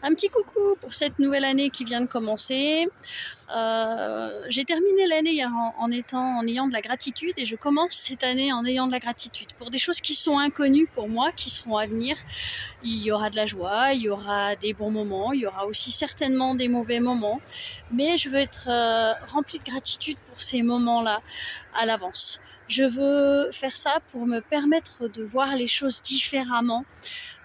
Un petit coucou pour cette nouvelle année qui vient de commencer. J'ai terminé l'année hier en ayant de la gratitude et je commence cette année en ayant de la gratitude pour des choses qui sont inconnues pour moi, qui seront à venir. Il y aura de la joie, il y aura des bons moments, il y aura aussi certainement des mauvais moments, mais je veux être remplie de gratitude pour ces moments-là à l'avance. Je veux faire ça pour me permettre de voir les choses différemment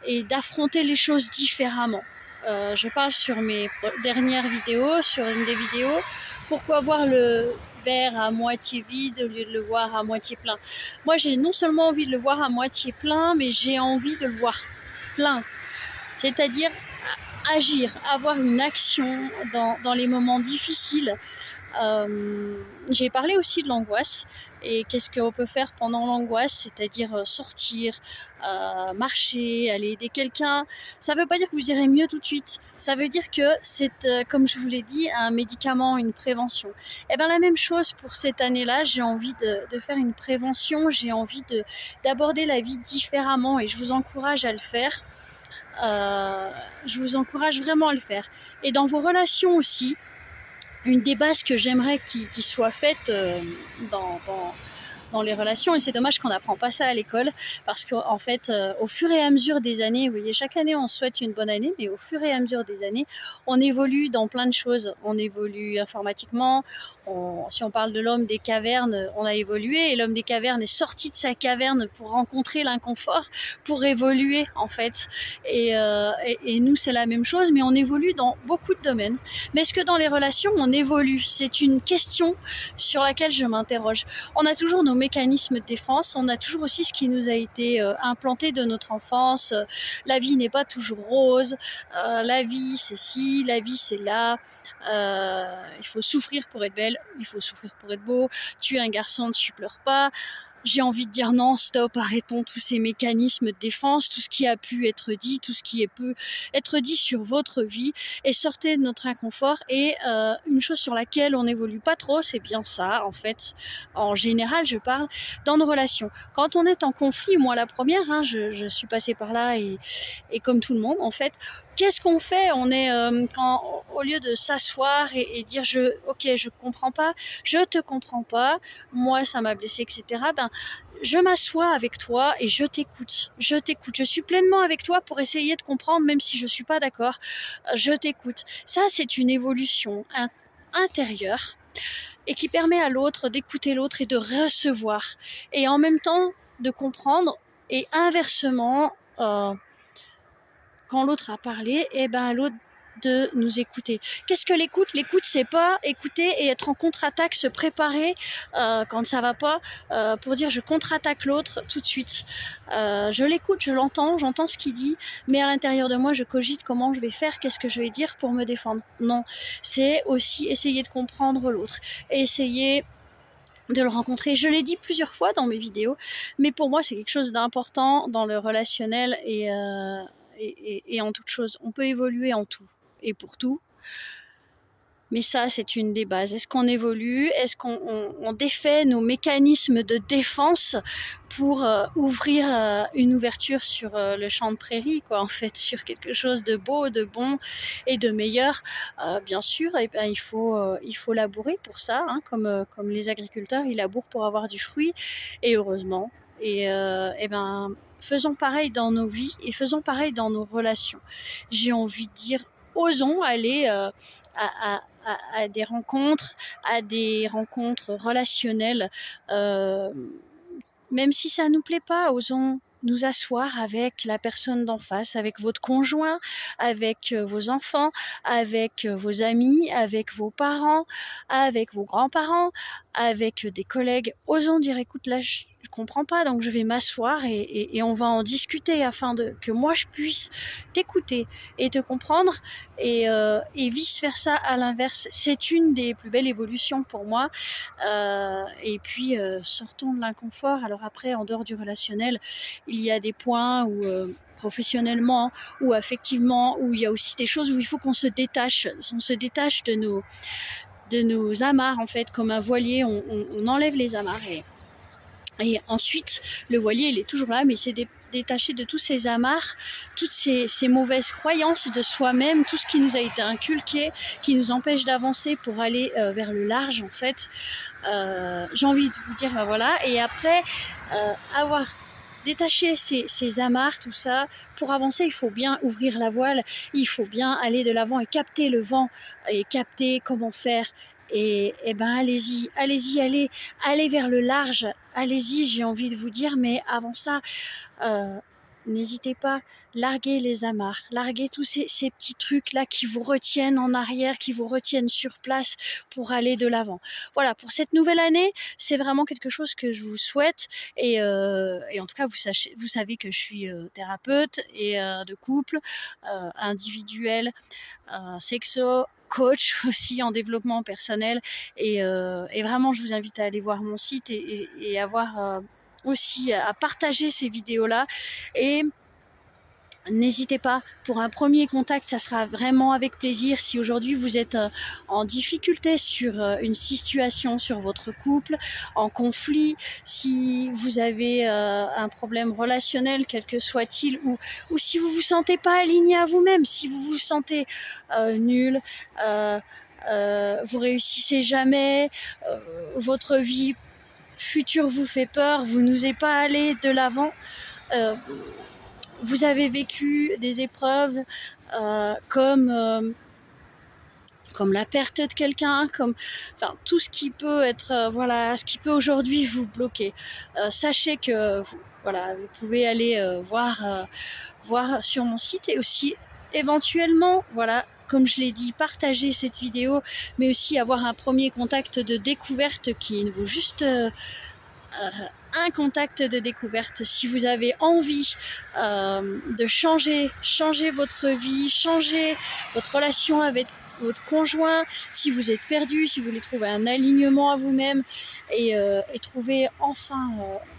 et d'affronter les choses différemment. Je parle sur mes dernières vidéos, sur une des vidéos, pourquoi voir le verre à moitié vide au lieu de le voir à moitié plein. Moi, j'ai non seulement envie de le voir à moitié plein, mais j'ai envie de le voir plein. C'est-à-dire agir, avoir une action dans les moments difficiles. J'ai parlé aussi de l'angoisse et qu'est-ce qu'on peut faire pendant l'angoisse, c'est-à-dire sortir, marcher, aller aider quelqu'un. Ça ne veut pas dire que vous irez mieux tout de suite. Ça veut dire que c'est, comme je vous l'ai dit, un médicament, une prévention. Et bien la même chose pour cette année-là, j'ai envie de faire une prévention, j'ai envie d'aborder la vie différemment et je vous encourage à le faire. Je vous encourage vraiment à le faire. Et dans vos relations aussi, une des bases que j'aimerais qu'il soit faite dans les relations, et c'est dommage qu'on n'apprend pas ça à l'école, parce qu'en fait, au fur et à mesure des années, vous voyez, chaque année on souhaite une bonne année, mais au fur et à mesure des années, on évolue dans plein de choses. On évolue informatiquement, si on parle de l'homme des cavernes, on a évolué, et l'homme des cavernes est sorti de sa caverne pour rencontrer l'inconfort, pour évoluer en fait. Et nous, c'est la même chose, mais on évolue dans beaucoup de domaines. Mais est-ce que dans les relations, on évolue? C'est une question sur laquelle je m'interroge. On a toujours nos mécanismes de défense, on a toujours aussi ce qui nous a été implanté de notre enfance. La vie n'est pas toujours rose, la vie c'est ci, la vie c'est là, il faut souffrir pour être belle, il faut souffrir pour être beau, tu es un garçon, tu pleures pas. J'ai envie de dire non, stop, arrêtons tous ces mécanismes de défense, tout ce qui a pu être dit, tout ce qui peut être dit sur votre vie, et sortez de notre inconfort. Et une chose sur laquelle on n'évolue pas trop, c'est bien ça, en fait. En général, je parle dans nos relations. Quand on est en conflit, moi la première, hein, je suis passée par là et comme tout le monde, en fait, qu'est-ce qu'on fait? On est quand au lieu de s'asseoir et dire ok, je comprends pas, je te comprends pas, moi ça m'a blessé, etc. Ben je m'assois avec toi et je t'écoute. Je t'écoute. Je suis pleinement avec toi pour essayer de comprendre, même si je suis pas d'accord. Je t'écoute. Ça, c'est une évolution intérieure et qui permet à l'autre d'écouter l'autre et de recevoir. Et en même temps, de comprendre. Et inversement, quand l'autre a parlé, et ben l'autre de nous écouter. Qu'est-ce que l'écoute? L'écoute, c'est pas écouter et être en contre-attaque, se préparer quand ça va pas, pour dire je contre-attaque l'autre tout de suite. Je l'écoute, je l'entends, j'entends ce qu'il dit, mais à l'intérieur de moi, je cogite comment je vais faire, qu'est-ce que je vais dire pour me défendre. Non, c'est aussi essayer de comprendre l'autre, essayer de le rencontrer. Je l'ai dit plusieurs fois dans mes vidéos, mais pour moi, c'est quelque chose d'important dans le relationnel et en toute chose. On peut évoluer en tout et pour tout. Mais ça, c'est une des bases. Est-ce qu'on évolue? Est-ce qu'on défait nos mécanismes de défense pour ouvrir une ouverture sur le champ de prairie, quoi, en fait, sur quelque chose de beau, de bon et de meilleur? Bien sûr, et ben, il faut labourer pour ça, hein, comme les agriculteurs, ils labourent pour avoir du fruit, et heureusement. Et ben, faisons pareil dans nos vies et faisons pareil dans nos relations. J'ai envie de dire, osons aller à des rencontres, relationnelles, même si ça nous plaît pas, osons nous asseoir avec la personne d'en face, avec votre conjoint, avec vos enfants, avec vos amis, avec vos parents, avec vos grands-parents, avec des collègues. Osons dire, écoute, là, je comprends pas, donc je vais m'asseoir et on va en discuter afin que moi je puisse t'écouter et te comprendre, et vice versa à l'inverse. C'est une des plus belles évolutions pour moi. Et puis sortons de l'inconfort. Alors après, en dehors du relationnel, il y a des points où professionnellement ou affectivement, où il y a aussi des choses où il faut qu'on se détache de nos amarres, en fait, comme un voilier. On enlève les amarres Et ensuite, le voilier, il est toujours là, mais il s'est détaché de tous ces amarres, toutes ces mauvaises croyances de soi-même, tout ce qui nous a été inculqué, qui nous empêche d'avancer pour aller vers le large, en fait. J'ai envie de vous dire, ben voilà. Et après, avoir détaché ces amarres, tout ça, pour avancer, il faut bien ouvrir la voile, il faut bien aller de l'avant et capter le vent, et capter comment faire. Et ben allez-y, allez vers le large, allez-y, j'ai envie de vous dire, mais avant ça, euh, n'hésitez pas, larguez les amarres, larguez tous ces petits trucs-là qui vous retiennent en arrière, qui vous retiennent sur place pour aller de l'avant. Voilà, pour cette nouvelle année, c'est vraiment quelque chose que je vous souhaite. Et en tout cas, vous savez que je suis thérapeute et de couple, individuel, sexo, coach aussi en développement personnel. Et vraiment, je vous invite à aller voir mon site et à voir aussi à partager ces vidéos-là. Et n'hésitez pas, pour un premier contact, ça sera vraiment avec plaisir. Si aujourd'hui vous êtes en difficulté sur une situation, sur votre couple, en conflit, si vous avez un problème relationnel, quel que soit-il, ou si vous vous sentez pas aligné à vous-même, si vous vous sentez nul, vous réussissez jamais, votre vie future vous fait peur, vous n'osez pas aller de l'avant, vous avez vécu des épreuves comme la perte de quelqu'un, enfin tout ce qui peut être ce qui peut aujourd'hui vous bloquer. Sachez que vous pouvez aller voir sur mon site, et aussi éventuellement, comme je l'ai dit, partager cette vidéo, mais aussi avoir un premier contact de découverte qui ne vaut juste un contact de découverte. Si vous avez envie de changer votre vie, changer votre relation avec votre conjoint, si vous êtes perdu, si vous voulez trouver un alignement à vous-même et trouver enfin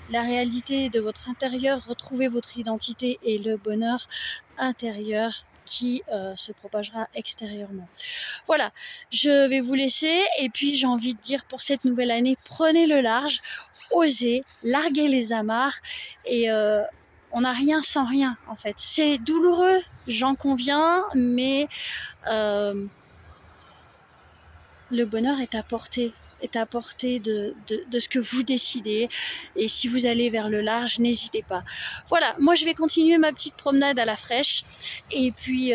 la réalité de votre intérieur, retrouver votre identité et le bonheur intérieur qui se propagera extérieurement. Voilà, je vais vous laisser, et puis j'ai envie de dire, pour cette nouvelle année, prenez le large, osez, larguez les amarres, et on n'a rien sans rien en fait. C'est douloureux, j'en conviens, mais le bonheur est à portée de ce que vous décidez. Et si vous allez vers le large, n'hésitez pas. Voilà, moi je vais continuer ma petite promenade à la fraîche, et puis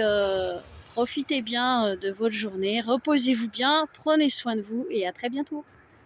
profitez bien de votre journée, reposez-vous bien, prenez soin de vous, et à très bientôt.